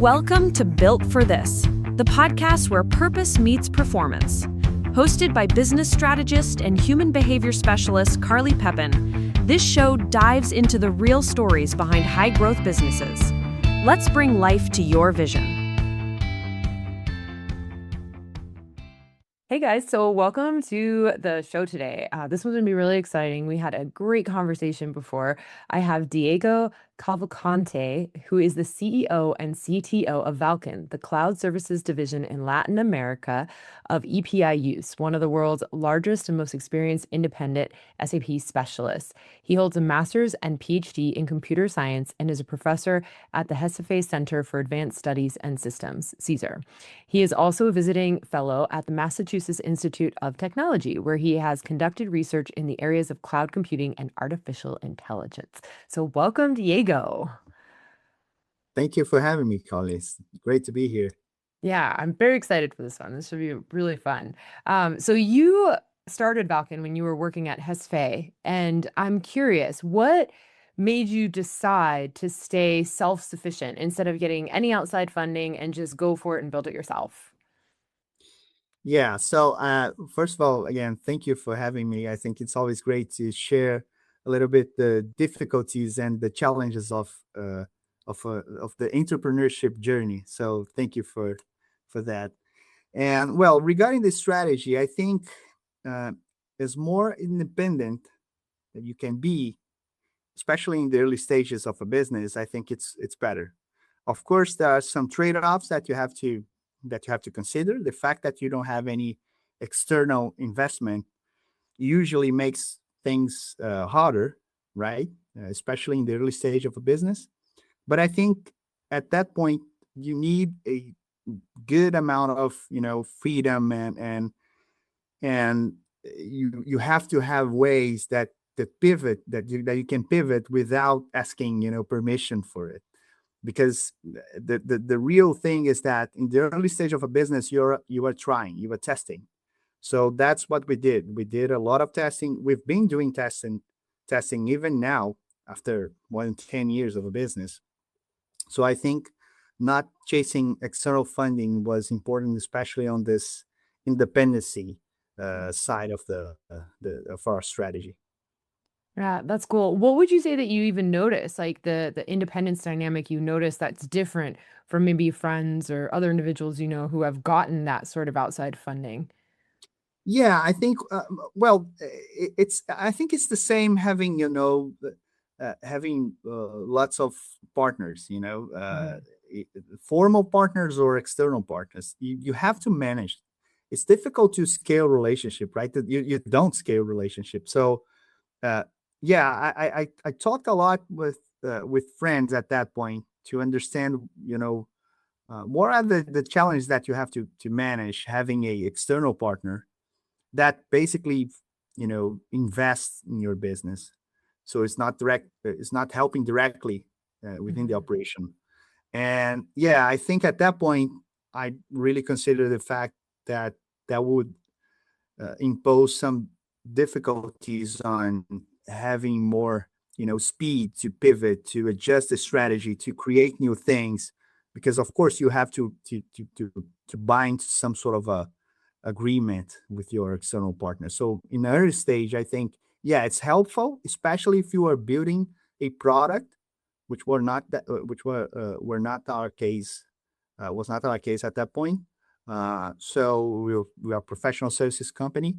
Welcome to Built for This, the podcast where purpose meets performance. Hosted by business strategist and human behavior specialist Carly Pepin, this show dives into the real stories behind high-growth businesses. Let's bring life to your vision. Hey guys, so welcome to the show today. This one's going to be really exciting. We had a great conversation before. I have Diego Cavalcanti, who is the CEO and CTO of Valken, the cloud services division in Latin America of EPI-USE, one of the world's largest and most experienced independent SAP specialists. He holds a master's and PhD in computer science and is a professor at the Hesse Center for Advanced Studies and Systems, CSER. He is also a visiting fellow at the Massachusetts Institute of Technology, where he has conducted research in the areas of cloud computing and artificial intelligence. So welcome, Diego. Thank you for having me, Carlos. Great to be here. Yeah, I'm very excited for this one. This should be really fun. So you started Valken when you were working at Hesse, and I'm curious, what made you decide to stay self-sufficient instead of getting any outside funding and just go for it and build it yourself? Yeah, so first of all, again, thank you for having me. I think it's always great to share a little bit the difficulties and the challenges of the entrepreneurship journey. So thank you for that. And well, regarding the strategy, I think as more independent that you can be, especially in the early stages of a business, I think it's better. Of course, there are some trade-offs that you have to consider. The fact that you don't have any external investment usually makes things harder, right? Especially in the early stage of a business. But I think at that point you need a good amount of freedom and you have to have ways that pivot that you can pivot without asking permission for it, because the real thing is that in the early stage of a business you are testing. So that's what we did. We did a lot of testing. We've been doing testing even now after more than 10 years of a business. So I think not chasing external funding was important, especially on this independency side of of our strategy. Yeah, that's cool. What would you say that you even notice, like the independence dynamic you notice that's different from maybe friends or other individuals who have gotten that sort of outside funding? Yeah, I think well, I think it's the same having lots of partners, Mhm. formal partners or external partners. You have to manage. It's difficult to scale relationship, right? That you don't scale relationship. So uh, yeah, I talked a lot with friends at that point to understand, what are the challenges that you have to manage having a external partner that basically invests in your business. So it's not helping directly within the Mhm. operation. And yeah, I think at that point I really consider the fact that that would impose some difficulties on having more speed to pivot, to adjust the strategy, to create new things, because of course you have to bind some sort of a agreement with your external partner. So in the early stage, I think, yeah, it's helpful, especially if you are building a product, which were not our case, was not our case at that point. So we are a professional services company.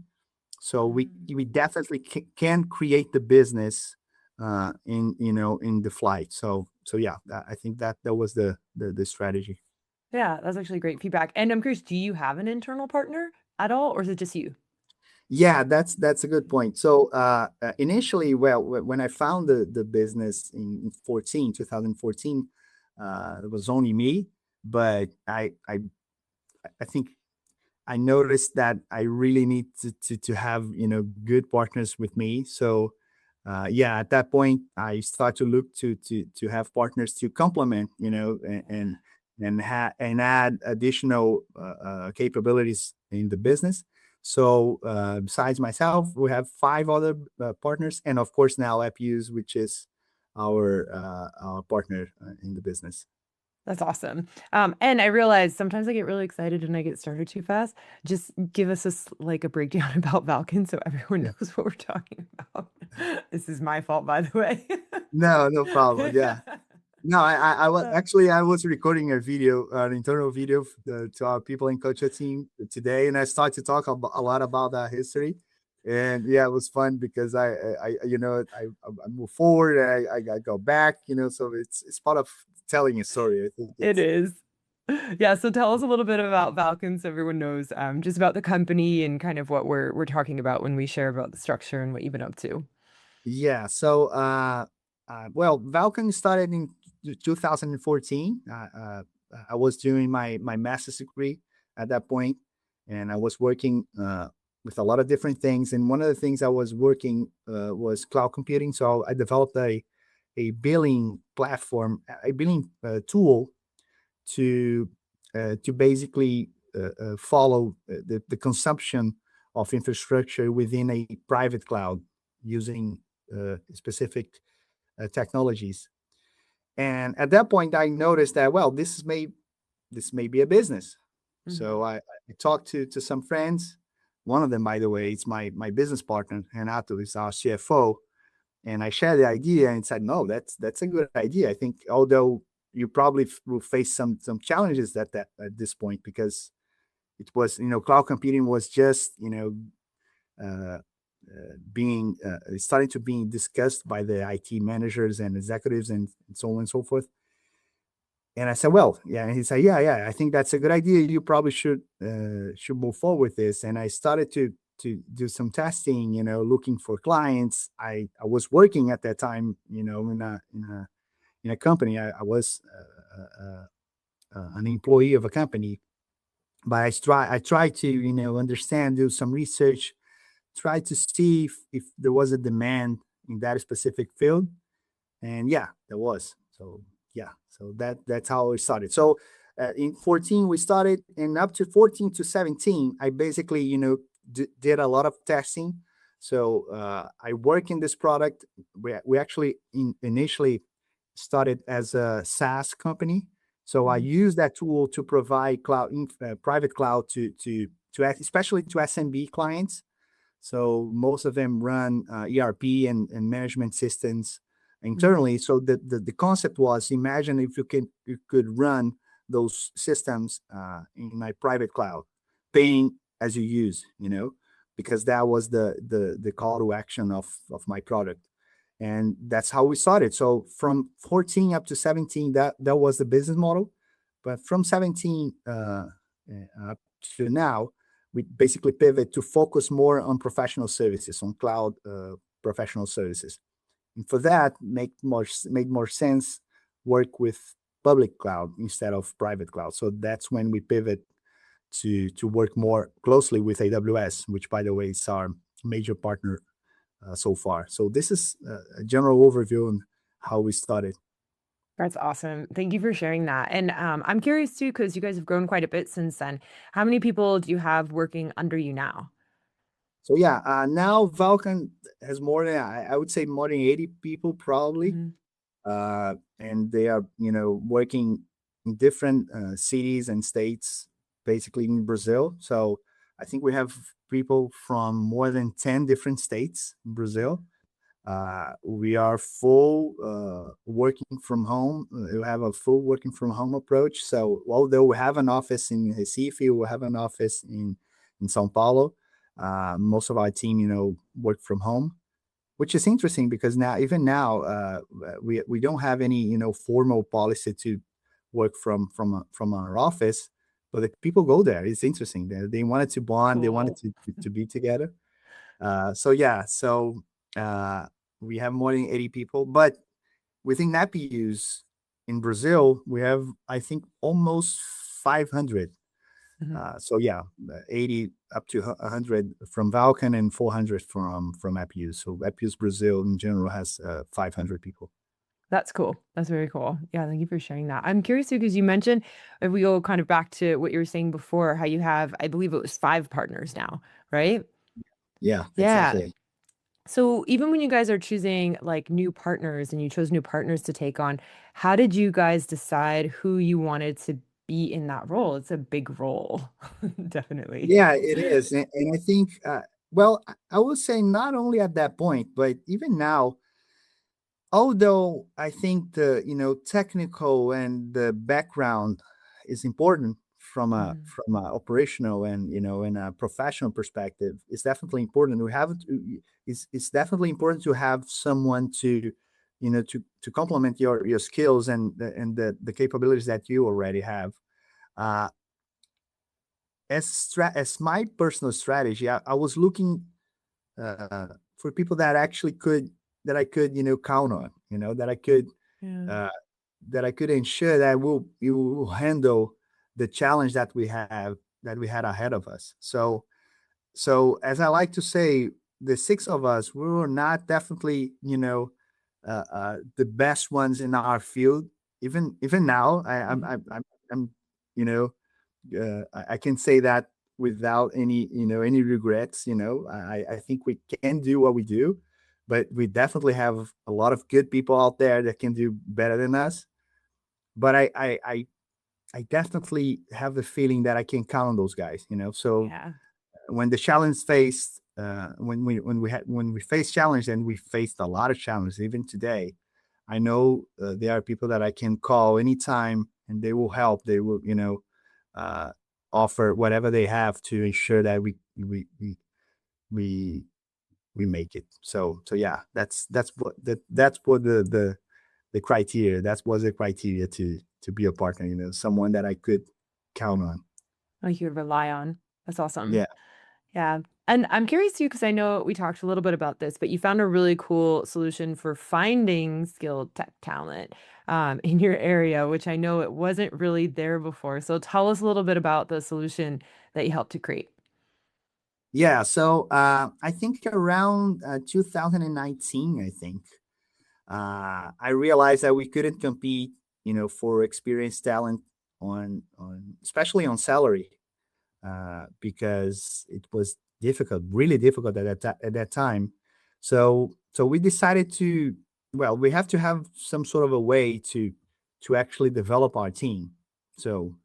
So Mhm. we definitely can create the business in the flight. So yeah, I think that was the strategy. Yeah, that's actually great feedback. And I'm curious, do you have an internal partner at all, or is it just you? Yeah, that's a good point. So initially, well, when I found the business in 2014, it was only me, but I think I noticed that I really need to have good partners with me. So yeah, at that point, I start to look to have partners to complement, and add additional capabilities in the business. So besides myself, we have five other partners, and of course now EPI-USE, which is our partner in the business. That's awesome. And I realize sometimes I get really excited and I get started too fast. Just give us like a breakdown about Valken so everyone Yeah. knows what we're talking about. This is my fault, by the way. No, no problem. Yeah. No, I was Uh, actually I was recording a video, an internal video to our people in culture team today, and I started to talk a lot about that history, and yeah, it was fun because I move forward, I go back, so it's part of telling a story. I think it it's is. Yeah, so tell us a little bit about Valken so everyone knows just about the company and kind of what we're talking about when we share about the structure and what you've been up to. yeah. So well, Valken started in 2014. I was doing my master's degree at that point, and I was working with a lot of different things. And one of the things I was working was cloud computing. So I developed a billing platform, a billing tool to basically follow the consumption of infrastructure within a private cloud using specific technologies. And at that point, I noticed that well, this may be a business. Hmm. So I talked to some friends. One of them, by the way, is my business partner, Renato, is our CFO. And I shared the idea and said, no, that's a good idea. I think although you probably will face some challenges at this point because it was cloud computing was just uh, being starting to being discussed by the IT managers and executives and so on and so forth. And I said, well, yeah. And he said, yeah, I think that's a good idea. You probably should move forward with this. And I started to do some testing, looking for clients. I was working at that time, in a company. I was an employee of a company, but I tried to understand, do some research, try to see if there was a demand in that specific field. And yeah, there was. So yeah, so that's how it started. So in 14 we started, and up to 14 to 17 I basically did a lot of testing. So I work in this product. We actually initially started as a SaaS company. So I Hmm. use that tool to provide private cloud especially to SMB clients. So most of them run ERP and management systems Hmm. internally. So the concept was, imagine if you could run those systems in my private cloud, paying as you use, because that was the call to action of my product. And that's how we started. So from 14 up to 17, that was the business model. But from 17 up to now, we basically pivot to focus more on professional services, on cloud professional services. And for that, make more sense work with public cloud instead of private cloud. So that's when we pivot to work more closely with AWS, which, by the way, is our major partner so far. So this is a general overview on how we started. That's awesome. Thank you for sharing that. And I'm curious too, because you guys have grown quite a bit since then. How many people do you have working under you now? So yeah, now Valkan has more than I would say more than 80 people probably, Hmm. and they are working in different cities and states, basically in Brazil. So I think we have people from more than 10 different states in Brazil. We are full working from home. We have a full working from home approach. So although we have an office in Recife, we have an office in São Paulo. Most of our team, work from home, which is interesting because even now, we don't have any formal policy to work from our office, but the people go there. It's interesting. They wanted to bond. They wanted Cool. to be together. So yeah, so uh, we have more than 80 people, but within EPI-USE in Brazil, we have I think almost 500. Mhm. So yeah, 80 up to 100 from Valken and 400 from EPI-USE. So EPI-USE Brazil in general has 500 people. That's cool. That's very cool. Yeah, thank you for sharing that. I'm curious too, because you mentioned, if we go kind of back to what you were saying before, how you have, I believe it was 5 partners now, right? Yeah, Yeah. exactly. So even when you guys are choosing like new partners and you chose new partners to take on, how did you guys decide who you wanted to be in that role? It's a big role, definitely. Yeah, it is. And I think, well, I will say not only at that point, but even now, although I think the, technical and the background is important Mhm. from a operational and, in a professional perspective, it's definitely important to have it's definitely important to have someone to, to complement your skills and the capabilities that you already have. Uh, as my personal strategy, I was looking for people that actually could that I could, count on, Yeah. uh, that I could ensure that you will handle the challenge that we had ahead of us. So as I like to say, the six of us, we were not definitely, the best ones in our field. Even now, Mhm. I'm you know I can say that without any regrets. I think we can do what we do, but we definitely have a lot of good people out there that can do better than us. But I definitely have the feeling that I can count on those guys. So Yeah. when the challenge faced, when we face challenge, and we faced a lot of challenges even today, I know there are people that I can call anytime, and they will help. They will, uh, offer whatever they have to ensure that we we make it. So yeah, that's what the criteria. That was the criteria to be a partner. Someone that I could count on. Like you would rely on. That's awesome. Yeah. Yeah. And I'm curious too, because I know we talked a little bit about this, but you found a really cool solution for finding skilled tech talent in your area, which I know it wasn't really there before. So tell us a little bit about the solution that you helped to create. Yeah, so I think around 2019, I think I realized that we couldn't compete, for experienced talent on especially on salary, because it was difficult, really difficult at that time. So we decided to, well, we have to have some sort of a way to actually develop our team. So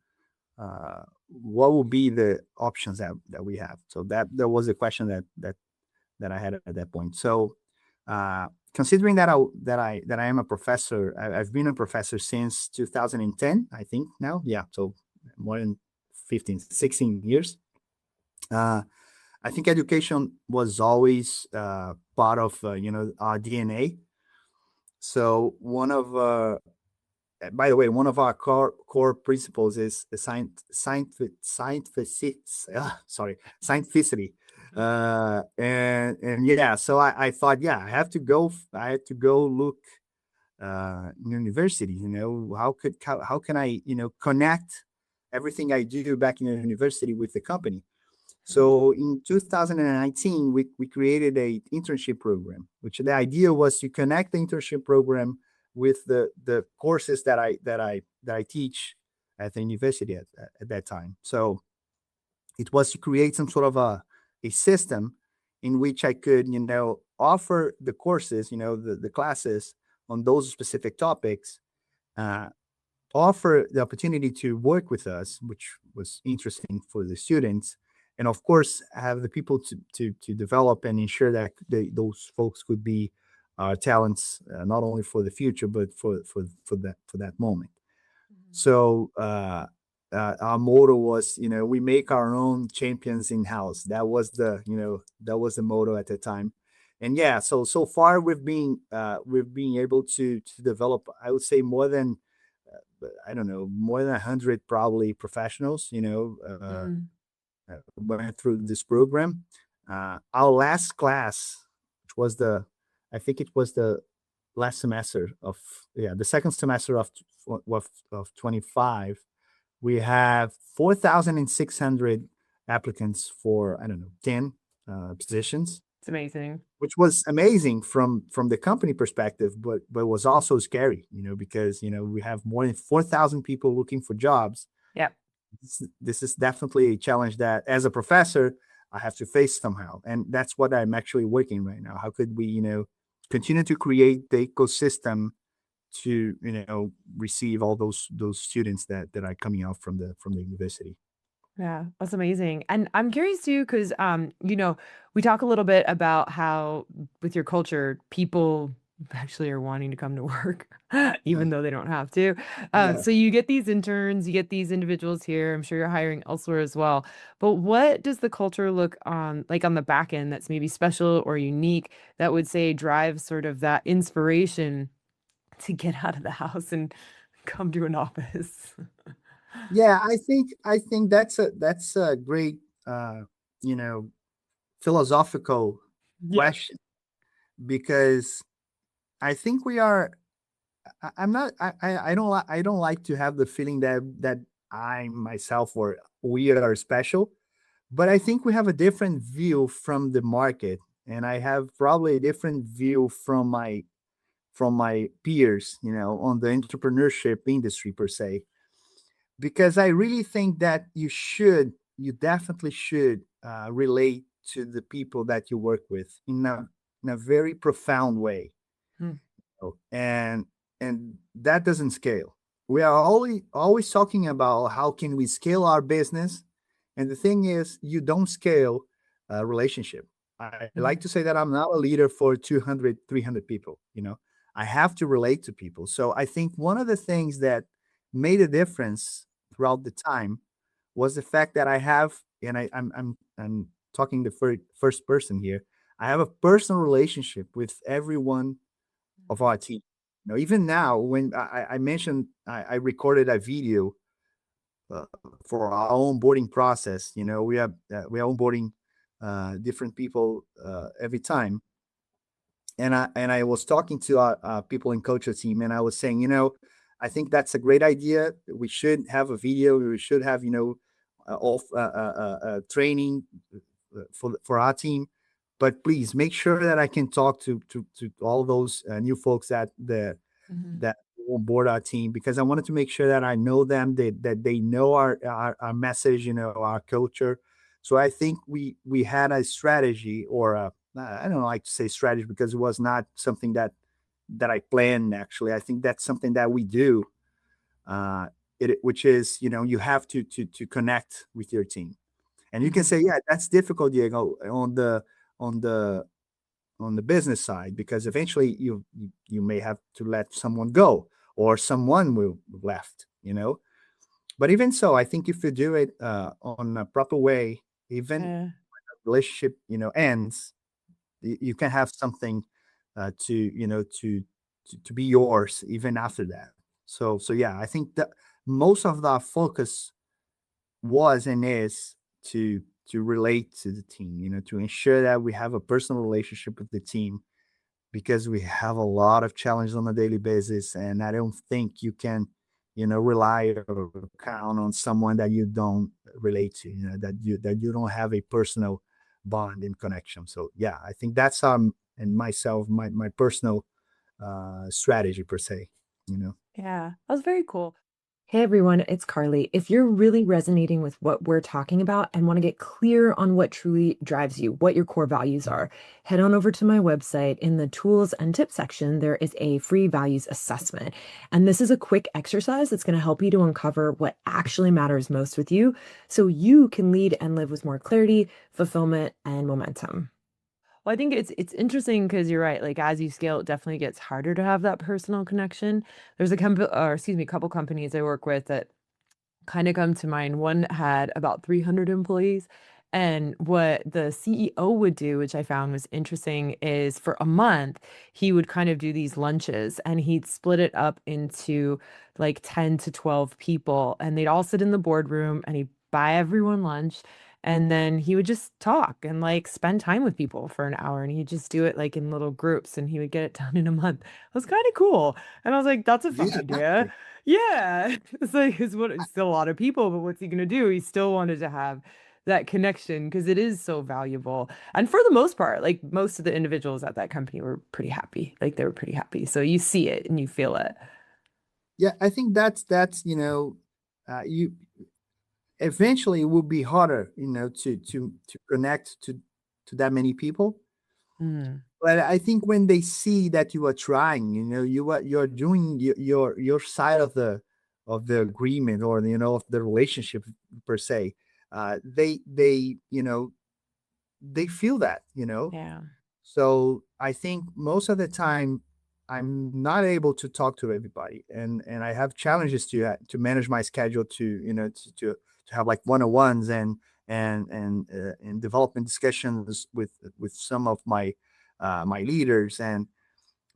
what will be the options that we have? So that was a question that I had at that point. So considering that I am a professor, I've been a professor since 2010, I think now. Yeah, so more than 15, 16 years. Uh, I think education was always part of our DNA. So by the way, one of our core principles is the scientificity. And yeah, so I thought, yeah, I had to go look in university. How can I connect everything I do back in the university with the company? So in 2019, we created a internship program, which the idea was to connect the internship program with the courses that I teach at the university at that time. So it was to create some sort of a system in which I could, offer the courses, the classes on those specific topics, uh, offer the opportunity to work with us, which was interesting for the students, and of course have the people to develop and ensure that those folks could be talents, not only for the future but for that moment. Mhm. So our motto was, we make our own champions in house. That was the motto at the time. And yeah, so far we've been able to develop, I would say, more than I don't know, more than 100 probably professionals, Mm. went through this program. Our last class, which was I think it was the last semester the second semester of 25, we have 4,600 applicants for, I don't know, 10 positions, It's amazing. which was amazing from the company perspective, but was also scary, because we have more than 4,000 people looking for jobs. Yep. This is definitely a challenge that, as a professor, I have to face somehow. And that's what I'm actually working right now. How could we, continue to create the ecosystem to, receive all those students that are coming out from the university. Yeah, that's amazing. And I'm curious too, because we talk a little bit about how with your culture, people actually are wanting to come to work, Uh, even though they don't have to. yeah. So you get these interns, you get these individuals here. I'm sure you're hiring elsewhere as well. But what does the culture look on like on the back end that's maybe special or unique that would say drives sort of that inspiration to get out of the house and come to an office? Yeah, I think that's a great uh, you know, philosophical Yeah. question because I think we are I'm not I don't like to have the feeling that I myself or we are special, but I think we have a different view from the market, and I have probably a different view from my peers, on the entrepreneurship industry per se, because I really think that you definitely should relate to the people that you work with in a very profound way. Hmm. And that doesn't scale. We are always talking about how can we scale our business, and the thing is, you don't scale a relationship. I like Mhm. to say that I'm not a leader for 200, 300 people. I have to relate to people. So I think one of the things that made a difference throughout the time was the fact that I have, and I'm talking the first person here. I have a personal relationship with everyone of our team. Even now, when I mentioned I recorded a video uh, for our onboarding process. We are onboarding different people every time, and I was talking to our people in culture team, and I was saying, I think that's a great idea. We should have a video. We should have off training for our team, but please make sure that I can talk to all those new folks Mhm. that on board our team, because I wanted to make sure that I know them, that they know our message, our culture. So I think we had a strategy, or I don't like to say strategy because it was not something that I planned. Actually, I think that's something that we do, uh, which is, you have to connect with your team. And you can Mhm. say, yeah, that's difficult, Diego, on the on the business side, because eventually you may have to let someone go, or someone will left. But even so, I think if you do it on a proper way, even Yeah. relationship ends, you can have something to be yours even after that. So yeah, I think that most of the focus was and is to relate to the team, to ensure that we have a personal relationship with the team, because we have a lot of challenges on a daily basis, and I don't think you can rely or count on someone that you don't relate to, that you don't have a personal bond and connection. So yeah, I think that's and myself, my personal strategy per se. you know Yeah, that was very cool. Hey everyone, it's Carly. If you're really resonating with what we're talking about and want to get clear on what truly drives you, what your core values are, head on over to my website. In the tools and tips section, there is a free values assessment. And this is a quick exercise that's going to help you to uncover what actually matters most with you so you can lead and live with more clarity, fulfillment, and momentum. Well, I think it's interesting because you're right. Like as you scale, it definitely gets harder to have that personal connection. There's a company, or excuse me, a couple companies I work with that kind of come to mind. One had about 300 employees. And what the CEO would do, which I found was interesting, is for a month, he would kind of do these lunches and he'd split it up into like 10 to 12 people. And they'd all sit in the boardroom and he'd buy everyone lunch. And then he would just talk and like spend time with people for an hour. And he'd just do it like in little groups and he would get it done in a month. It was kind of cool. And I was like, that's a fun yeah, idea. Yeah. It's like it's still a lot of people, but what's he gonna do? He still wanted to have that connection because it is so valuable. And for the most part, like most of the individuals at that company were pretty happy. Like they were pretty happy. So you see it and you feel it. yeah, I think that's you eventually it will be harder, to connect to that many people. Mm, But I think when they see that you are trying, you're doing your side of the agreement, or of the relationship per se, they they feel that. yeah. So I think most of the time I'm not able to talk to everybody, and I have challenges to manage my schedule, to have like one-on-ones, and development discussions with some of my leaders. And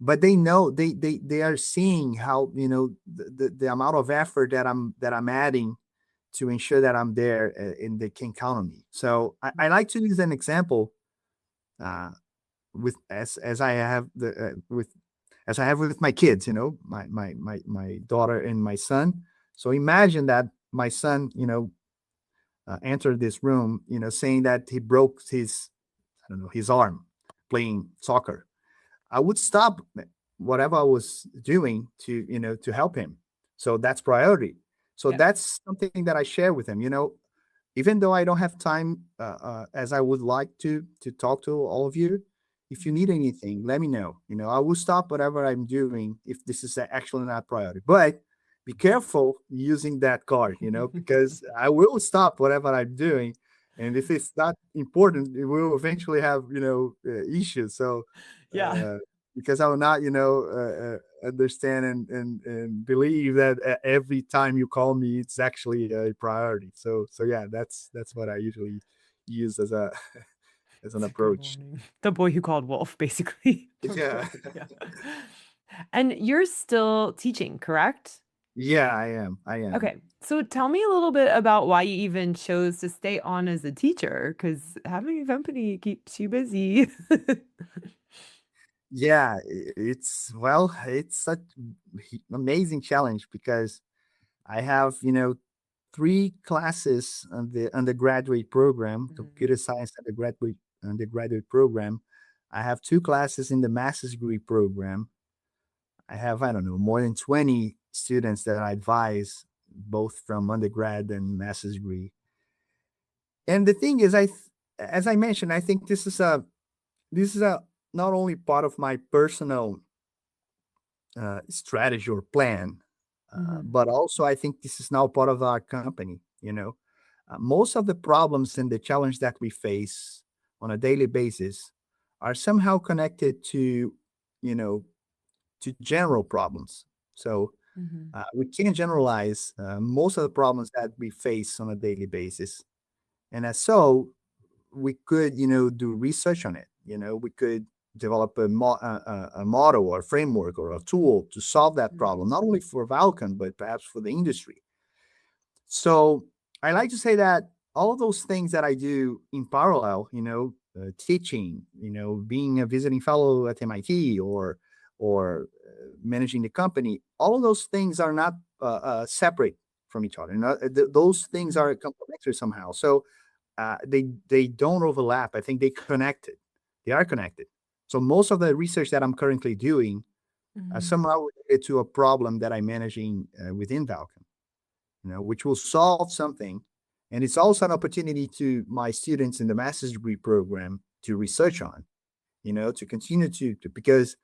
but they know, they are seeing how, the amount of effort that I'm adding to ensure that I'm there, and they can count on me. So I like to use an example, uh, with as I have the with as I have with my kids, my daughter and my son. So imagine that my son, entered this room, saying that he broke his, I don't know, his arm playing soccer. I would stop whatever I was doing to help him. So that's priority. So Yeah. that's something that I share with him. Even though I don't have time, as I would like to talk to all of you, if you need anything, let me know. I will stop whatever I'm doing if this is actually not priority. But be careful using that card, because I will stop whatever I'm doing, and if it's not important, it will eventually have issues. So. Yeah. Uh, because I will not, understand and believe that every time you call me, it's actually a priority. So yeah, that's what I usually use as a as an It's a good approach. warning. The boy who called wolf, basically. Yeah, Yeah. And you're still teaching, correct? yeah, I am. I am. Okay. So tell me a little bit about why you even chose to stay on as a teacher, because having a company keeps you busy. Yeah, it's such amazing challenge because I have, three classes on the undergraduate program, Mhm. computer science undergraduate program. I have two classes in the master's degree program. I have, I don't know, more than 20 students that I advise, both from undergrad and master's degree. And the thing is, as I mentioned, I think this is a not only part of my personal strategy or plan, Mhm. but also I think this is now part of our company. Most of the problems and the challenge that we face on a daily basis are somehow connected you know, to general problems. So Mhm. we can generalize most of the problems that we face on a daily basis, and as so, we could, do research on it. We could develop a model or a framework or a tool to solve that Mhm. problem, not only for Valken, but perhaps for the industry. So I like to say that all of those things that I do in parallel, teaching, being a visiting fellow at MIT, or managing the company, all of those things are not separate from each other. Those things Mhm. are complementary somehow. So they don't overlap. I think they connected. They are connected. So most of the research that I'm currently doing Mhm. somehow related to a problem that I'm managing within Valken, which will solve something. And it's also an opportunity to my students in the master's degree program to research Mhm. on, to continue because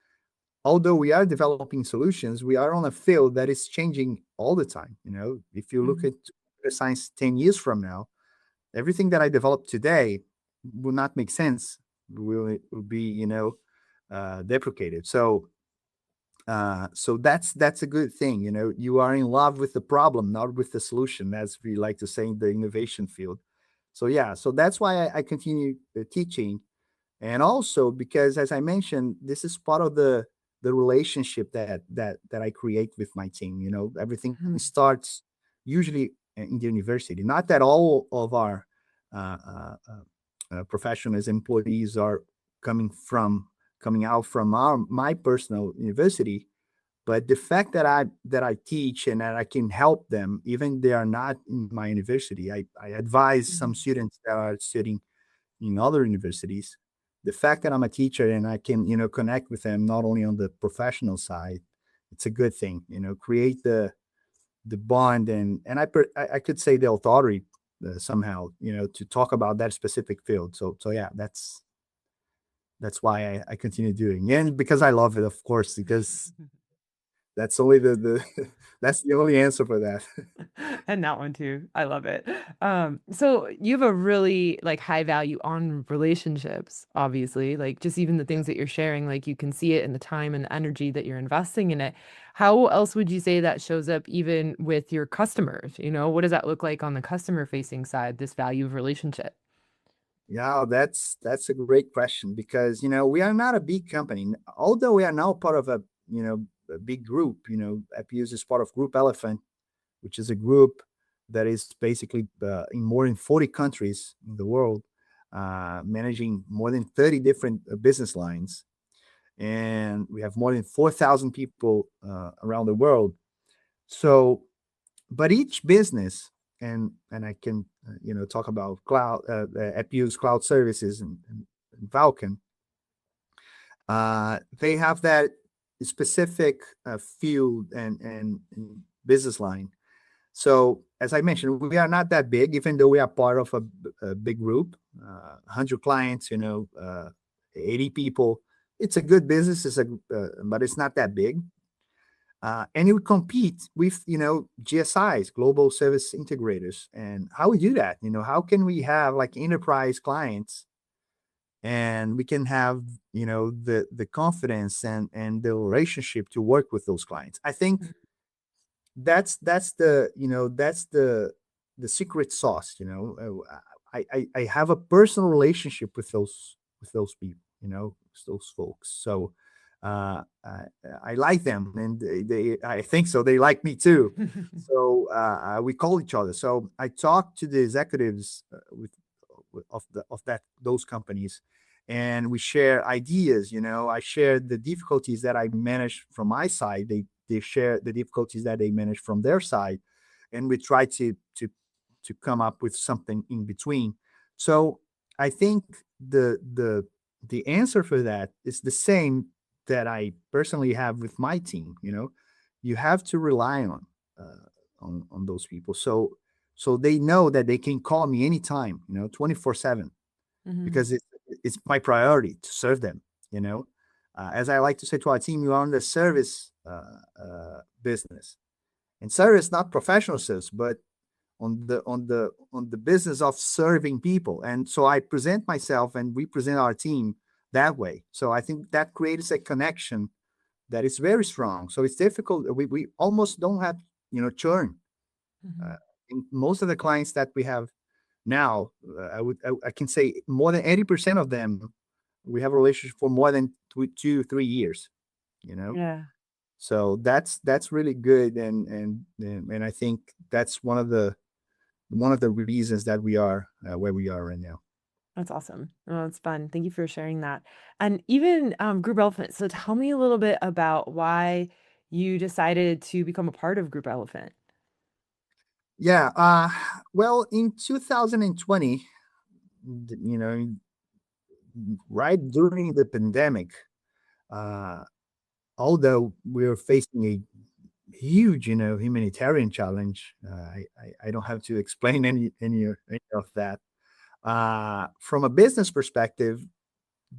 although we are developing solutions, we are on a field that is changing all the time. If you look Mhm. at science 10 years from now, everything that I develop today will not make sense. Will be, deprecated. So that's a good thing. You are in love with the problem, not with the solution, as we like to say in the innovation field. So yeah, so that's why I continue teaching, and also because, as I mentioned, this is part of the relationship that I create with my team. Everything Mhm. starts usually in the university. Not that all of our uh, uh, professionals, employees are coming out from my personal university, but the fact that I teach and that I can help them, even they are not in my university, I advise some Mhm. students that are studying in other universities. The fact that I'm a teacher and I can, connect with them not only on the professional side, it's a good thing. Create the bond, and I could say the authority somehow, to talk about that specific field. So yeah, that's why I continue doing, and because I love it, of course, because that's only the that's the only answer for that. And that one too. I love it. So you have a really like high value on relationships, obviously, like just even the Yeah. things that you're sharing, like you can see it in the time and the energy that you're investing in it. How else would you say that shows up even with your customers? What does that look like on the customer facing side, this value of relationship? Yeah, that's a great question, because we are not a big company, although we are now part of a big group. EPI-USE is part of Group Elephant, which is a group that is basically in more than 40 countries in the world, managing more than 30 different business lines, and we have more than 4,000 people around the world. So, but each business, and I can talk about cloud, EPI-USE cloud services, and Valken. They have that specific field and business line. So, as I mentioned, we are not that big, even though we are part of a big group, 100 clients, 80 people. It's a good business, but it's not that big. And you compete with, GSIs, global service integrators. And how we do that? How can we have like enterprise clients, and we can have, the confidence and the relationship to work with those clients? I think that's the secret sauce. I have a personal relationship with those people, with those folks. So I like them, and they I think so they like me too. So we call each other. So I talk to the executives of those companies, and we share ideas. I share the difficulties that I manage from my side. They share the difficulties that they manage from their side, and we try to come up with something in between. So I think the answer for that is the same that I personally have with my team. You have to rely on those people, so they know that they can call me anytime, 24/7, Mhm. because it's my priority to serve them. You know, as I like to say to our team, you are in the service business, and service not professional service, but on the business of serving people. And so I present myself, and we present our team that way. So I think that creates a connection that is very strong. So it's difficult. We almost don't have churn. Uh, Mhm. in most of the clients that we have now, I can say more than 80% of them, we have a relationship for more than 2, 3 years. You know, Yeah, so that's really good, and I think that's one of the reasons that we are where we are right now. that's awesome. Oh, it's fun. Thank you for sharing that. And even Group Elephant. So tell me a little bit about why you decided to become a part of Group Elephant. Yeah. Well, in 2020, right during the pandemic, uh, although we were facing a huge, humanitarian challenge, I don't have to explain any of that. From a business perspective,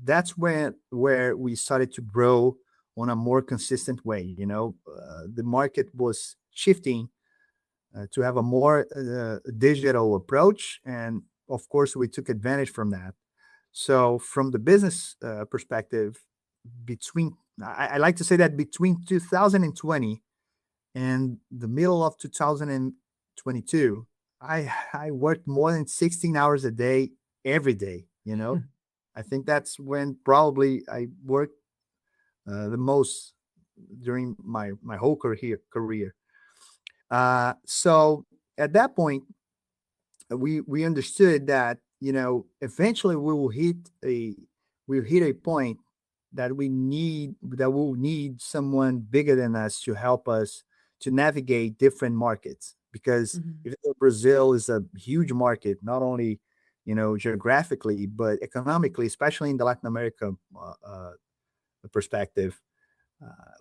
that's where we started to grow on a more consistent way. The market was shifting to have a more digital approach, and of course, we took advantage from that. So, from the business perspective, between I like to say that between 2020 and the middle of 2022, I worked more than 16 hours a day every day. I think that's when probably I worked the most during my whole career. So at that point, we understood that eventually we'll hit a point that we'll need someone bigger than us to help us to navigate different markets, because Mhm. even though Brazil is a huge market, not only geographically but economically, especially in the Latin America perspective.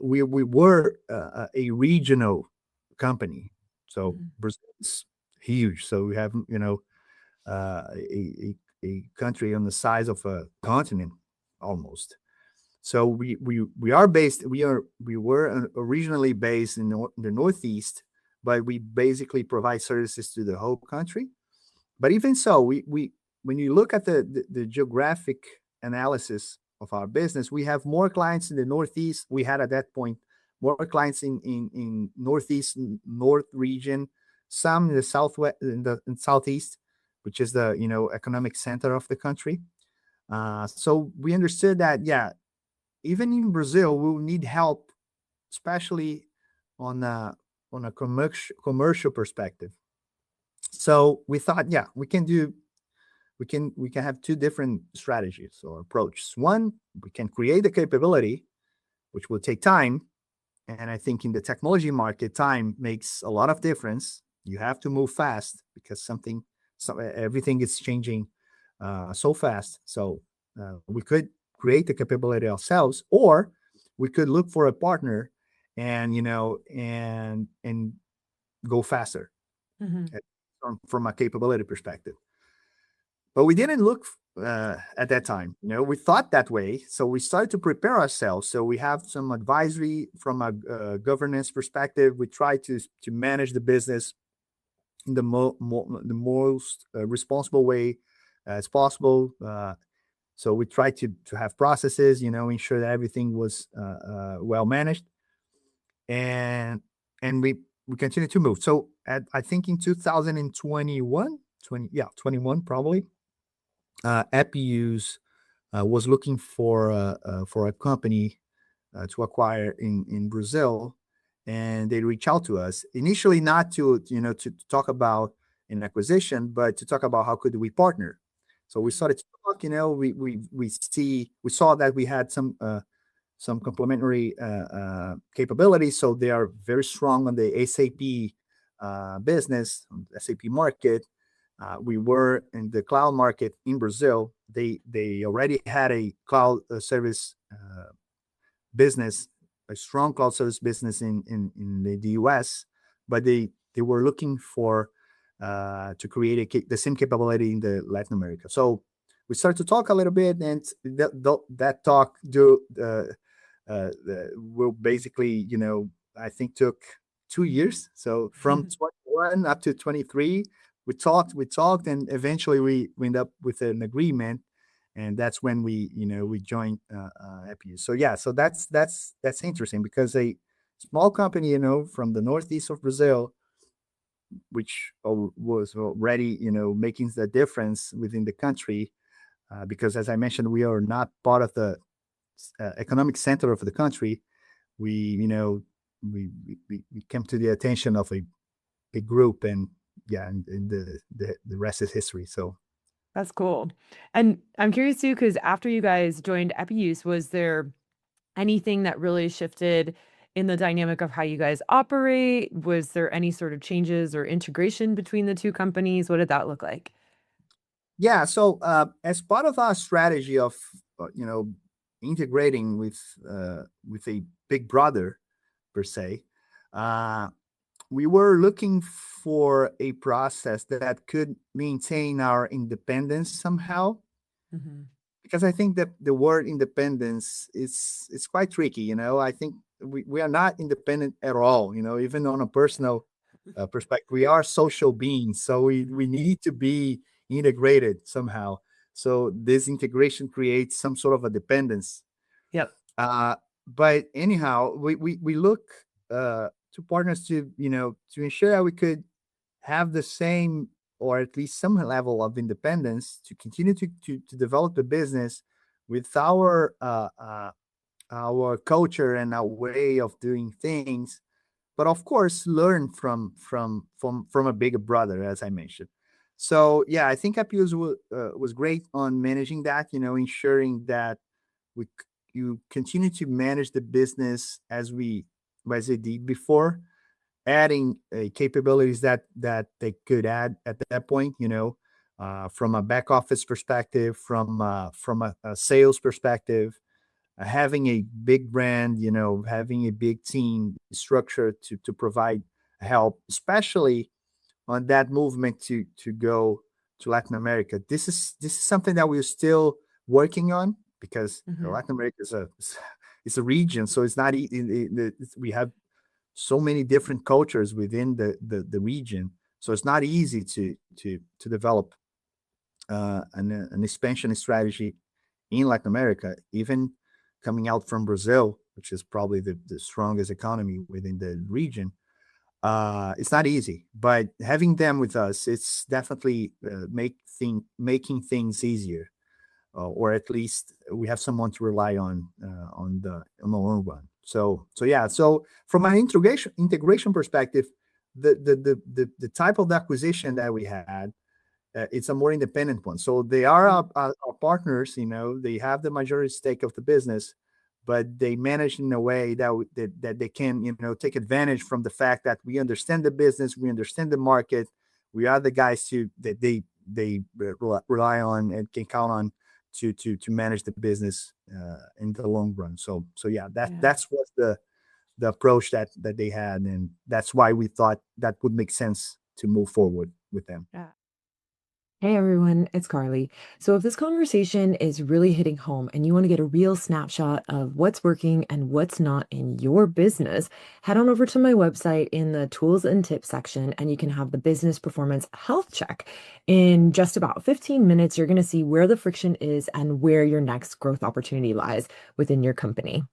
We were a regional company, so Mhm. Brazil is huge. So we have a country on the size of a continent almost. So we are based. We were originally based in the Northeast, but we basically provide services to the whole country. But even so, we when you look at the geographic analysis of our business, we have more clients in the Northeast. We had at that point more clients in Northeast North region, some in the Southwest, in Southeast, which is the economic center of the country. So we understood that, yeah, even in Brazil, we will need help, especially on a commercial perspective. So we thought, yeah, we can have two different strategies or approaches. One, we can create the capability, which will take time. And I think in the technology market, time makes a lot of difference. You have to move fast because everything is changing so fast. So we could create the capability ourselves, or we could look for a partner and go faster Hmm. from a capability perspective. But we didn't look at that time. We thought that way, so we started to prepare ourselves. So we have some advisory from a governance perspective. We try to manage the business in the most responsible way as possible. So we try to have processes, ensure that everything was well managed, and we continue to move. So I think in 2021, 21 probably, EPI-USE was looking for a company to acquire in Brazil, and they reached out to us initially, not to talk about an acquisition, but to talk about how could we partner. So we started to talk. We saw that we had some complementary capabilities. So they are very strong on the SAP business, on the SAP market. We were in the cloud market in Brazil. They already had a cloud service business, a strong cloud service business in the US, but they were looking for to create the same capability in the Latin America. So we started to talk a little bit, and that talk will basically, I think took 2 years. So from 21 up to 23, we talked, and eventually we end up with an agreement, and that's when we joined EPI. So yeah, so that's interesting because a small company, from the northeast of Brazil, which was already making the difference within the country, because as I mentioned, we are not part of the economic center of the country. We we came to the attention of a group, and yeah, and the rest is history. So That's cool. And I'm curious too, because after you guys joined EPI-USE, was there anything that really shifted in the dynamic of how you guys operate? Was there any sort of changes or integration between the two companies? What did that look like? yeah, so as part of our strategy of integrating with a big brother per se, uh, we were looking for a process that could maintain our independence somehow, Hmm. because I think that the word independence is quite tricky. I think we are not independent at all. Even on a personal perspective, we are social beings, so we need to be integrated somehow. So this integration creates some sort of a dependence. Yep. Uh, but anyhow, we look to partners to ensure that we could have the same, or at least some level of independence, to continue to develop the business with our culture and our way of doing things, but of course learn from a bigger brother, as I mentioned. So yeah, I think Appius was great on managing that, ensuring that you continue to manage the business as they did before, adding capabilities that they could add at that point, from a back office perspective, from a sales perspective, having a big brand, having a big team structure to provide help, especially on that movement to go to Latin America. This is something that we're still working on, because Hmm. Latin America is a it's a region, so it's not we have so many different cultures within the region, so it's not easy to develop an expansion strategy in Latin America, even coming out from Brazil, which is probably the strongest economy within the region. It's not easy, but having them with us, it's definitely making things easier, or at least we have someone to rely on the long run. So yeah. So from an integration perspective, the type of acquisition that we had, it's a more independent one. So they are our partners. They have the majority stake of the business, but they manage in a way that they can take advantage from the fact that we understand the business, we understand the market, we are the guys that they rely on and can count on to manage the business in the long run. So yeah, Yeah. that's what the approach that they had, and that's why we thought that would make sense to move forward with them. Yeah. Hey everyone, it's Carly. So, if this conversation is really hitting home and you want to get a real snapshot of what's working and what's not in your business, head on over to my website in the tools and tips section and you can have the business performance health check. In just about 15 minutes, you're going to see where the friction is and where your next growth opportunity lies within your company.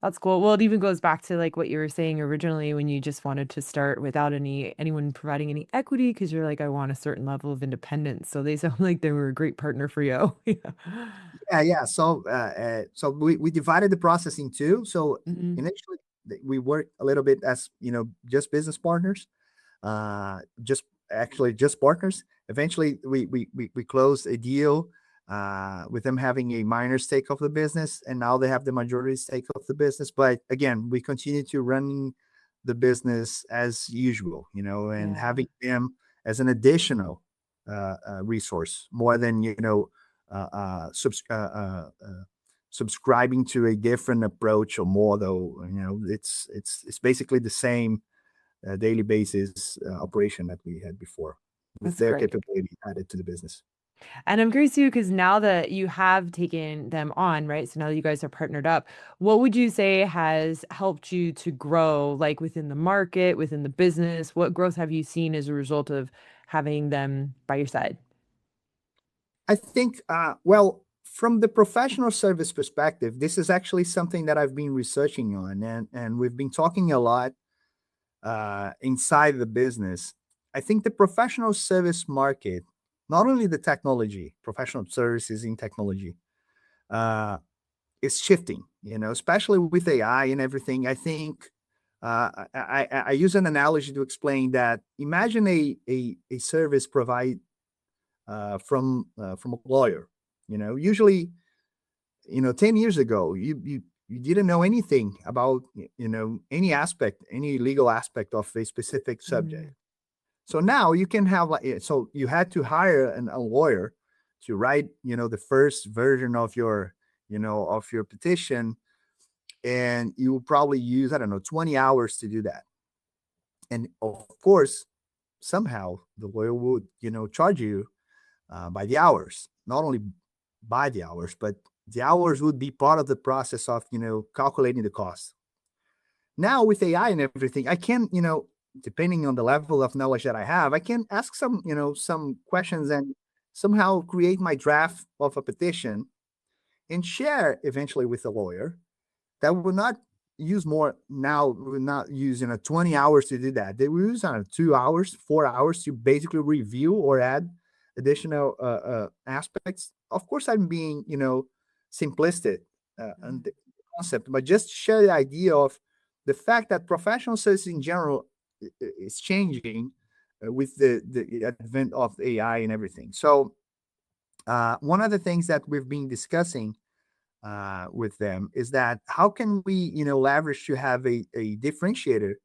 That's cool. Well, it even goes back to like what you were saying originally when you just wanted to start without anyone providing any equity because you're like, I want a certain level of independence. So they sound like they were a great partner for you. Yeah. Yeah. So we divided the process in two. So Hmm. initially we worked a little bit as just business partners, just actually just partners. Eventually, we closed a deal with them having a minor stake of the business, and now they have the majority stake of the business. But again, we continue to run the business as usual, and Yeah, having them as an additional resource more than subscribing to a different approach or model. It's basically the same daily basis operation that we had before, with that's their great. capability added to the business. And I'm curious too, because now that you have taken them on, right? So now that you guys are partnered up, what would you say has helped you to grow, like within the market, within the business? What growth have you seen as a result of having them by your side? I think, well, from the professional service perspective, this is actually something that I've been researching on, and we've been talking a lot inside the business. I think the professional service market, not only the technology, professional services in technology, uh, is shifting. Especially with AI and everything. I think I use an analogy to explain that. Imagine a service provide from a lawyer. Usually, 10 years ago, you didn't know anything about any aspect, any legal aspect of a specific subject. Mm. So now you can have so you had to hire a lawyer to write the first version of your petition, and you will probably use, I don't know, 20 hours to do that. And of course, somehow the lawyer would charge you by the hours, not only by the hours, but the hours would be part of the process of calculating the cost. Now with AI and everything, I can, depending on the level of knowledge that I have, I can ask some questions and somehow create my draft of a petition and share eventually with the lawyer. That will not use more now, will not use 20 hours to do that. They will use 2 hours, 4 hours to basically review or add additional aspects. Of course, I'm being simplistic and the concept, but just share the idea of the fact that professional services in general is changing with the advent of AI and everything. So one of the things that we've been discussing with them is that how can we leverage to have a differentiator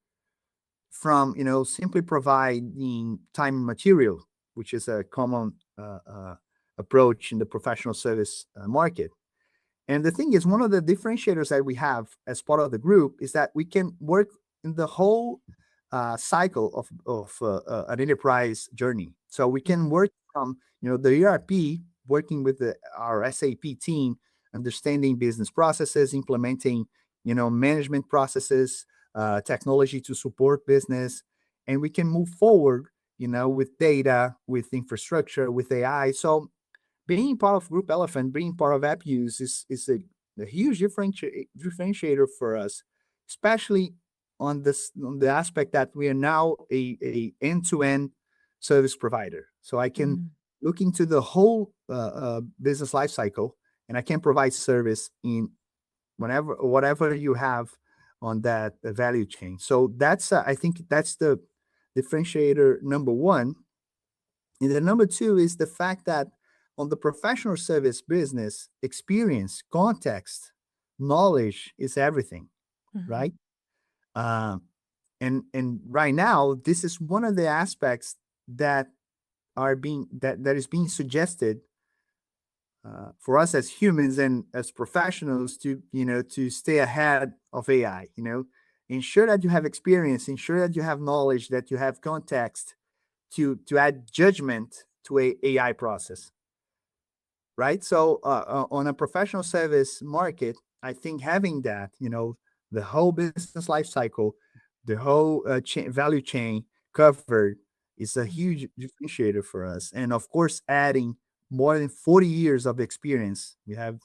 from simply providing time and material, which is a common approach in the professional service market. And the thing is, one of the differentiators that we have as part of the group is that we can work in the whole cycle of an enterprise journey. So we can Mhm. work from, the ERP, working with our SAP team, understanding business processes, implementing, management processes, technology to support business, and we can move forward, with data, with infrastructure, with AI. So being part of Group Elephant, being part of EPI-USE is a huge differentiator for us, especially on the aspect that we are now a end-to-end service provider. So I can Mhm. look into the whole business life cycle, and I can provide service in whatever you have on that value chain. So that's I think that's the differentiator number one. And the number two is the fact that on the professional service business, experience, context, knowledge is everything, Mhm. right? Um, and right now, this is one of the aspects that that is being suggested for us as humans and as professionals to to stay ahead of AI. Ensure that you have experience, ensure that you have knowledge, that you have context to add judgment to a AI process, right? So on a professional service market, I think having that, the whole business life cycle, the whole value chain covered is a Mhm. huge differentiator for us. And of course, adding more than 40 years of experience, we have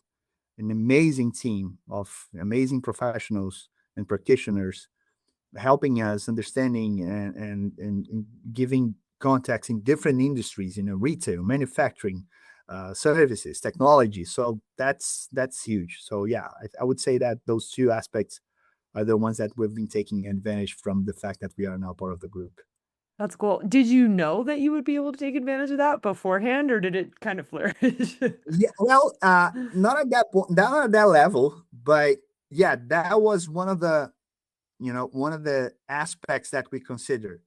an amazing team of amazing professionals and practitioners helping us understanding and giving context in different industries, retail, manufacturing, services, technology. So that's huge. So yeah, I would say that those two aspects are the ones that we've been taking advantage from the fact that we are now part of the group. That's cool. Did you know that you would be able to take advantage of that beforehand, or did it kind of flourish? Yeah, well, not at that point, not at that level, but yeah, that was one of the aspects that we considered.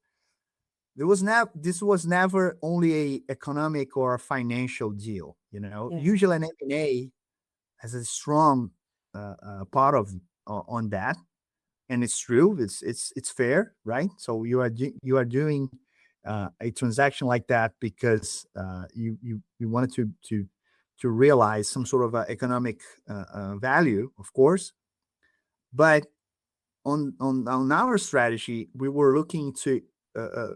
This was never only a economic or a financial deal. Yeah. Usually an M&A has a strong part of on that, and it's true. It's fair, right? So you are doing a transaction like that because you wanted to realize some sort of economic value, of course. But on our strategy, we were looking to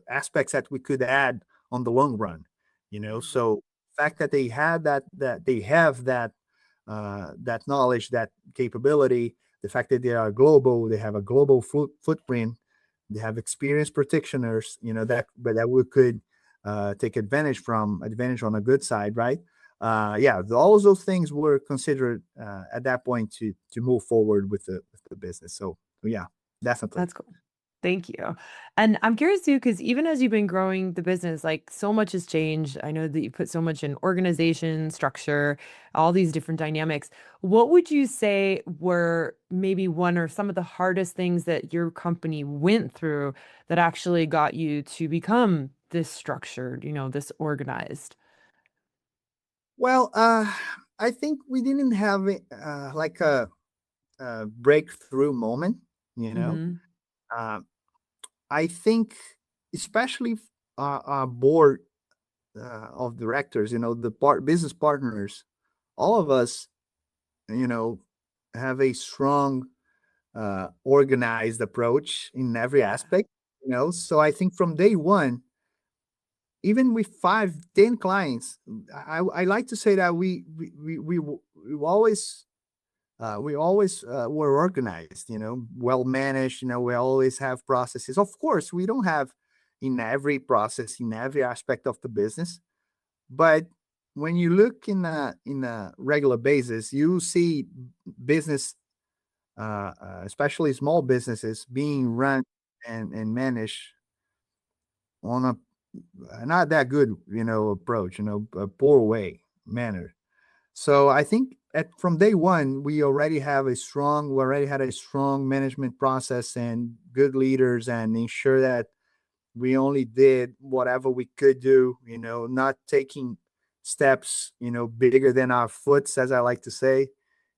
aspects that we could add on the long run. Mhm. So fact that they had that they have that knowledge, that capability, the fact that they are global, they have a global footprint, they have experienced practitioners, that we could take advantage on a good side, right? Yeah, all those things were considered at that point to move forward with the business. So yeah, definitely. That's cool. Thank you. And I'm curious too, because even as you've been growing the business, like so much has changed. I know that you put so much in organization, structure, all these different dynamics. What would you say were maybe one or some of the hardest things that your company went through that actually got you to become this structured, this organized? Well, I think we didn't have like a breakthrough moment. You know, Mm-hmm. uh, I think especially our board of directors, the business partners, all of us, you know, have a strong organized approach in every Yeah. aspect. So I think from day one, even with 5, 10 clients, I like to say that we always were organized, well managed. We always have processes. Of course, we don't have in every process, in every aspect of the business, but when you look in a regular basis, you see business, especially small businesses, being run and managed on a not that good, approach, a poor way manner. So I think from day one, we already had a strong management process and good leaders, and ensure that we only did whatever we could do, not taking steps, bigger than our foots, as I like to say,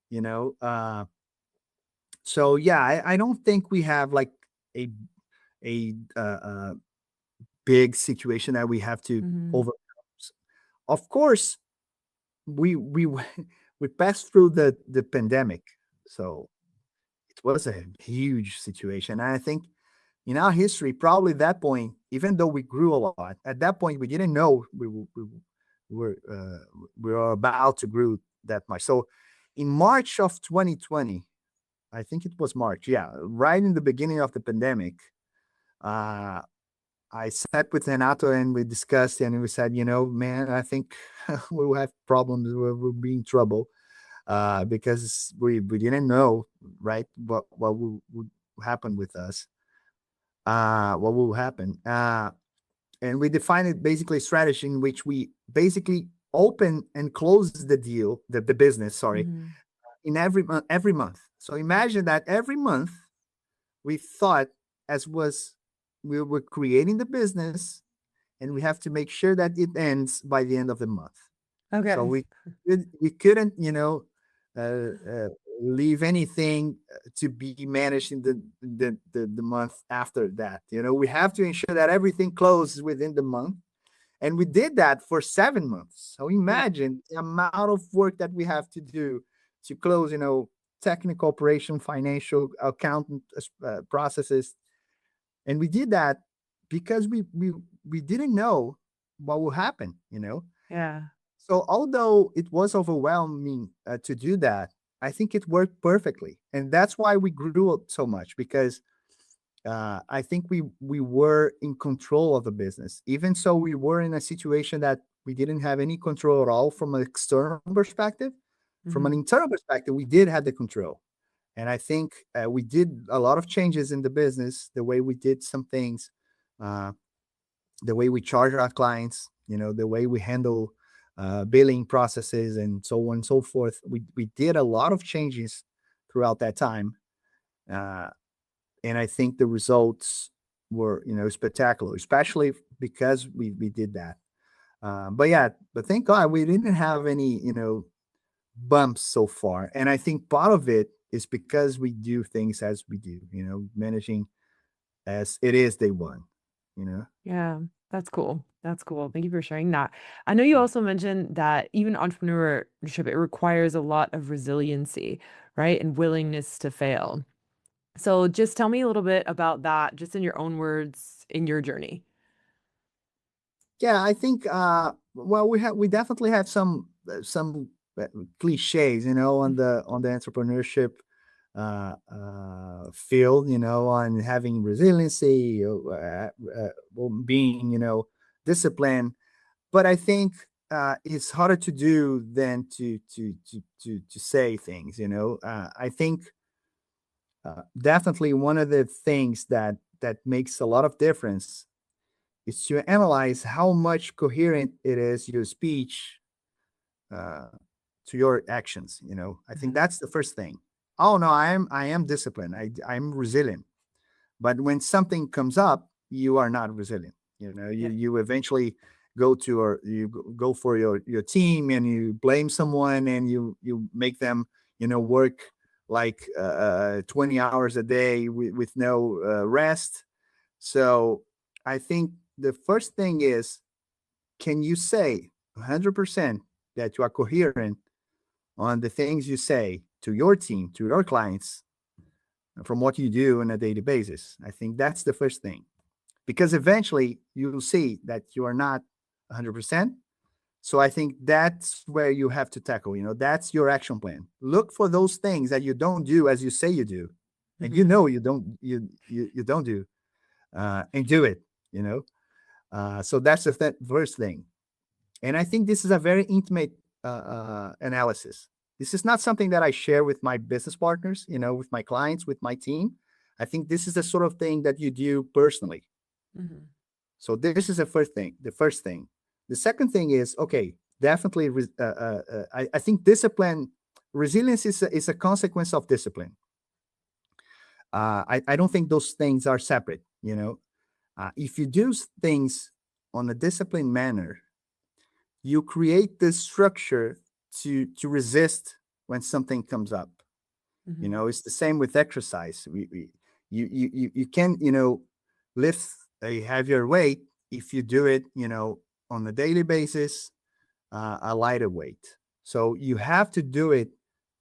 you know. So yeah, I don't think we have like a big situation that we have to Hmm. overcome. Of course, we we passed through the pandemic, so it was a huge situation. And I think in our history, probably at that point, even though we grew a lot, at that point we didn't know were we were about to grow that much. So in March of 2020, I think it was March, yeah, right in the beginning of the pandemic, uh, I sat with Renato and we discussed and we said, man, I think we will have problems. We'll be in trouble because we didn't know, right, what would happen with us, what will happen. And we defined it basically a strategy in which we basically open and close the deal, the business, sorry, Hmm. in every month. So imagine that every month we thought as was we were creating the business and we have to make sure that it ends by the end of the month. So Okay. we couldn't, leave anything to be managed in the month after that. We have to ensure that everything closes within the month, and we did that for 7 months. So Yeah. imagine the amount of work that we have to do to close, technical operation, financial, accountant processes, and we did that because we didn't know what will happen. Yeah. So although it was overwhelming to do that, I think it worked perfectly, and that's why we grew so much because I think we were in control of the business. Even so, we were in a situation that we didn't have any control at all from an external perspective. From an Hmm. internal perspective, we did have the control, and I think we did a lot of changes in the business, the way we did some things, uh, the way we charge our clients, the way we handle billing processes, and so on and so forth. We did a lot of changes throughout that time, uh, and I think the results were spectacular, especially because we did that. But yeah, but thank God we didn't have any bumps so far, and I think part of it is because we do things as we do, managing as it is day one, you know. Yeah, that's cool. That's cool. Thank you for sharing that. I know you also mentioned that even entrepreneurship, it requires a lot of resiliency, right? And willingness to fail. So just tell me a little bit about that, just in your own words, in your journey. Yeah, I think well we definitely have some cliches, on the entrepreneurship field, on having resiliency, well, being, disciplined. But I think it's harder to do than to say things. I think definitely one of the things that makes a lot of difference is to analyze how much coherent it is your speech uh, to your actions. I think Mhm. that's the first thing. Oh no, I am disciplined. I'm resilient. But when something comes up, you are not resilient. You Yeah. you eventually go for your team and you blame someone and you make them work like 20 hours a day with no rest. So I think the first thing is, can you say 100% that you are coherent on the things you say to your team, to your clients, from what you do on a daily basis? I think that's the first thing, because eventually you'll see that you are not 100%. So I think that's where you have to tackle, that's your action plan. Look for those things that you don't do as you say you do, and Hmm. you don't do, and do it, you know. So that's the first thing. And I think this is a very intimate analysis. This is not something that I share with my business partners, with my clients, with my team. I think this is the sort of thing that you do personally. Hmm. So this is the first thing. The first thing. The second thing is, okay, definitely. I think discipline, resilience is a consequence of discipline. I don't think those things are separate. If you do things on a disciplined manner, you create this structure to resist when something comes up. Hmm. It's the same with exercise. You can lift a heavier weight if you do it, on a daily basis, a lighter weight. So you have to do it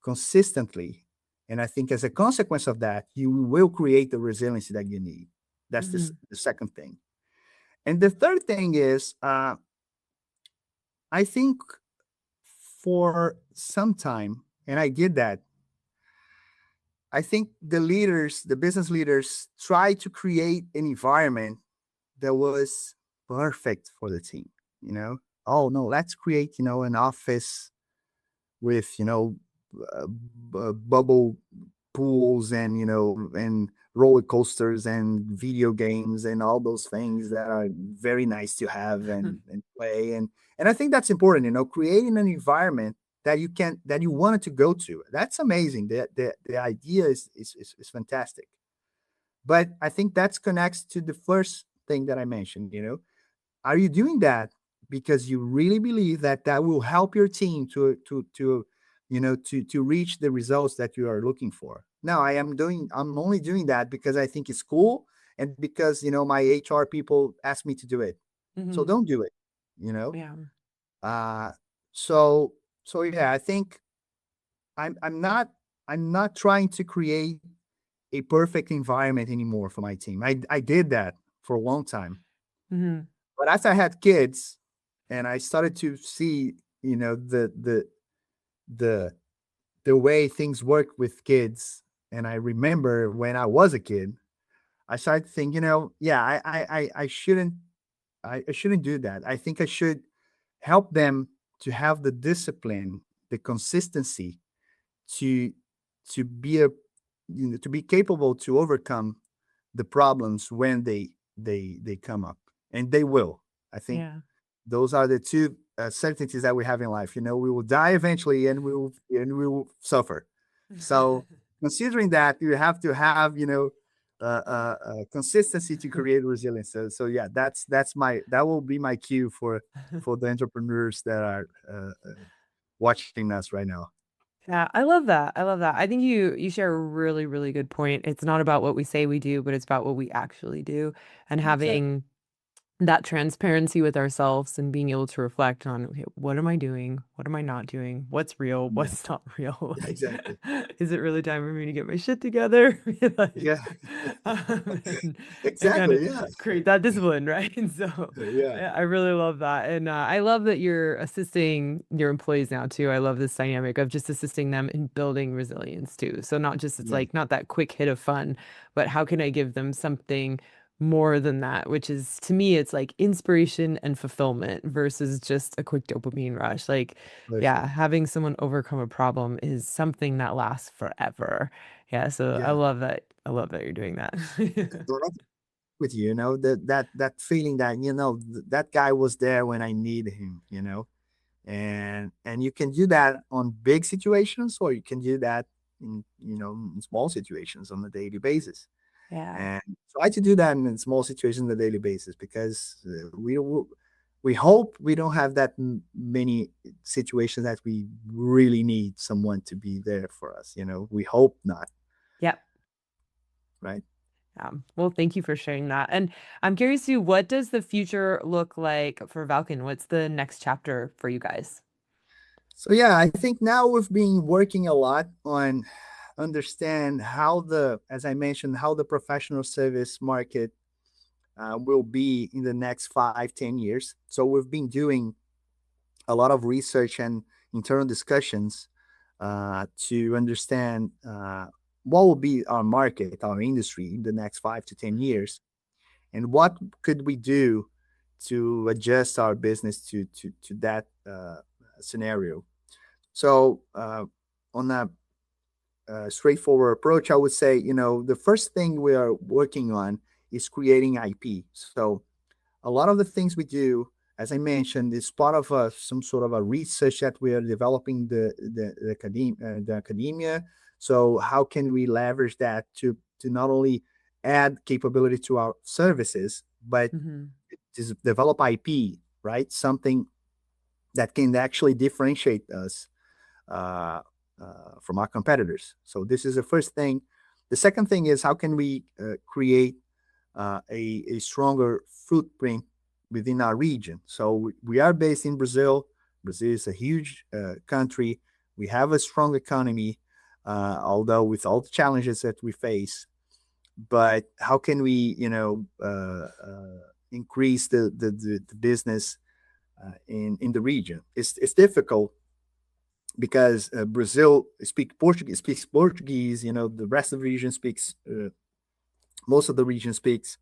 consistently. And I think as a consequence of that, you will create the resiliency that you need. That's Hmm. the second thing. And the third thing is, I think for some time, and I did that, I think the leaders, the business leaders, try to create an environment that was perfect for the team. You know, oh no, let's create an office with bubble pools and and roller coasters and video games and all those things that are very nice to have and play and I think that's important, creating an environment that you wanted to go to. That's amazing. The idea is fantastic, but I think that connects to the first thing that I mentioned. Are you doing that because you really believe that that will help your team to reach the results that you are looking for? No, I'm only doing that because I think it's cool and because my HR people ask me to do it. So Hmm. don't do it. You know. Yeah. Uh so so yeah, I think I'm not trying to create a perfect environment anymore for my team. I did that for a long time. Hmm. But as I had kids and I started to see, the the way things work with kids, and I remember when I was a kid, I started to think, yeah, I shouldn't I shouldn't do that. I think I should help them to have the discipline, the consistency to be to be capable to overcome the problems when they come up, and they will. I think Yeah. those are the two certainties that we have in life. We will die eventually, and we will suffer. So, considering that, you have to have consistency to create resilience. So yeah, that will be my cue for the entrepreneurs that are watching us right now. Yeah, I love that. I love that. I think you share a really, really good point. It's not about what we say we do, but it's about what we actually do. And Exactly. having that transparency with ourselves and being able to reflect on, okay, what am I doing? What am I not doing? What's real? Yeah. What's not real? Yeah. Like, Exactly. is it really time for me to get my shit together? Yeah. Like, and kind of Exactly. Yeah. create that discipline, right? And so Yeah. I really love that. And I love that you're assisting your employees now too. I love this dynamic of just assisting them in building resilience too. So not just, it's Yeah. like not that quick hit of fun, but how can I give them something more than that, which is to me, it's like inspiration and fulfillment versus just a quick dopamine rush. Like, yeah, Perfect. having someone overcome a problem is something that lasts forever. Yeah, so I Yeah. love that. I love that you're doing that. Right with you, that feeling that that guy was there when I needed him, and you can do that on big situations, or you can do that in small situations on a daily basis. Yeah. And try to do that in small situations on a daily basis, because we hope we don't have that many situations that we really need someone to be there for us. We hope not, Yep. right? Well, thank you for sharing that. And I'm curious too, what does the future look like for Valken? What's the next chapter for you guys? So yeah, I think now we've been working a lot on understand how as I mentioned, how the professional service market will be in the next 5-10 years. So we've been doing a lot of research and internal discussions to understand what will be our market, our industry in the next 5 to 10 years, and what could we do to adjust our business to that scenario. So, on a straightforward approach, I would say, the first thing we are working on is creating IP. So, a lot of the things we do, as I mentioned, is part of some sort of a research that we are developing the academia. So, how can we leverage that to not only add capability to our services, but Hmm. to develop IP, right? Something that can actually differentiate us uh, from our competitors. So this is the first thing. The second thing is, how can we create a stronger footprint within our region. So we are based in Brazil. Brazil is a huge country. We have a strong economy, although with all the challenges that we face. But how can we, increase the business in the region? It's difficult because Brazil speaks Portuguese. The rest of the region speaks most of the region speaks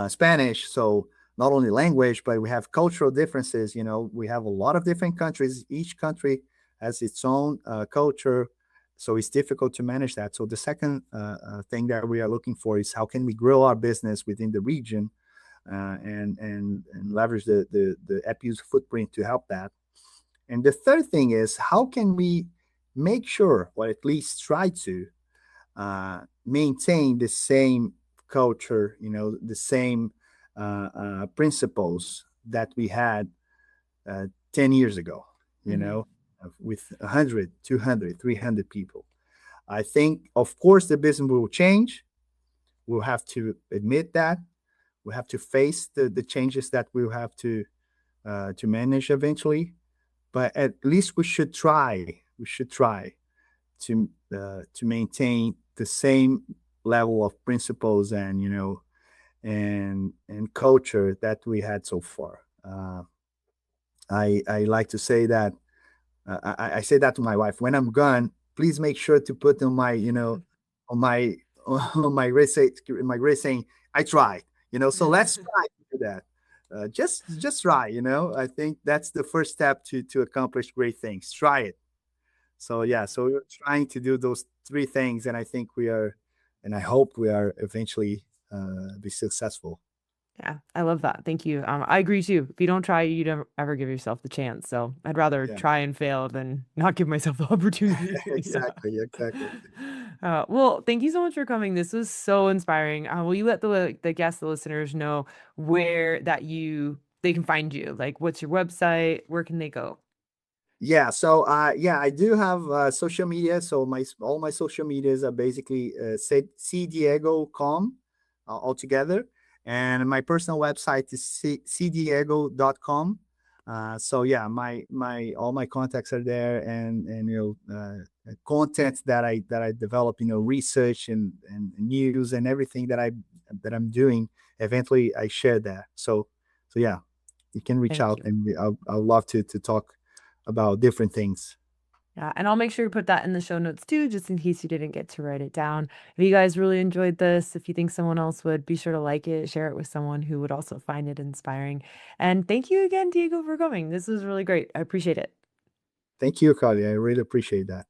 Spanish. So not only language, but we have cultural differences. We have a lot of different countries. Each country has its own culture. So it's difficult to manage that. So the second thing that we are looking for is how can we grow our business within the region and leverage the EPI-USE footprint to help that. And the third thing is how can we make sure, or at least try to maintain the same culture, the same principles that we had 10 years ago, Mhm. with 100, 200, 300 people. I think, of course, the business will change. We'll have to admit that. We have to face the changes that we'll have to manage eventually. But at least we should try. We should try to maintain the same level of principles and and culture that we had so far. I like to say that I say that to my wife when I'm gone. Please make sure to put on my on my on my race saying I tried. So let's try to do that. Just try. I think that's the first step to accomplish great things. Try it. So yeah, so we're trying to do those three things, and I think we are, and I hope we are eventually be successful. Yeah, I love that. Thank you. I agree too. If you don't try, you don't ever give yourself the chance. So I'd rather Yeah, try and fail than not give myself the opportunity. Yeah. exactly, exactly. Well, thank you so much for coming. This was so inspiring. Will you let the guests, the listeners know where that they can find you? Like, what's your website? Where can they go? Yeah, so yeah, I do have social media. So my all my social medias are basically cdiego.com altogether, and my personal website is cdiego.com. So yeah, my all my contacts are there, and content that I develop, research and news and everything that I'm doing. Eventually, I share that. So yeah, you can reach Thank out, you. and I'll love to talk about different things. Yeah, and I'll make sure to put that in the show notes too, just in case you didn't get to write it down. If you guys really enjoyed this, if you think someone else would, be sure to like it, share it with someone who would also find it inspiring. And thank you again, Diego, for coming. This was really great. I appreciate it. Thank you, Carly. I really appreciate that.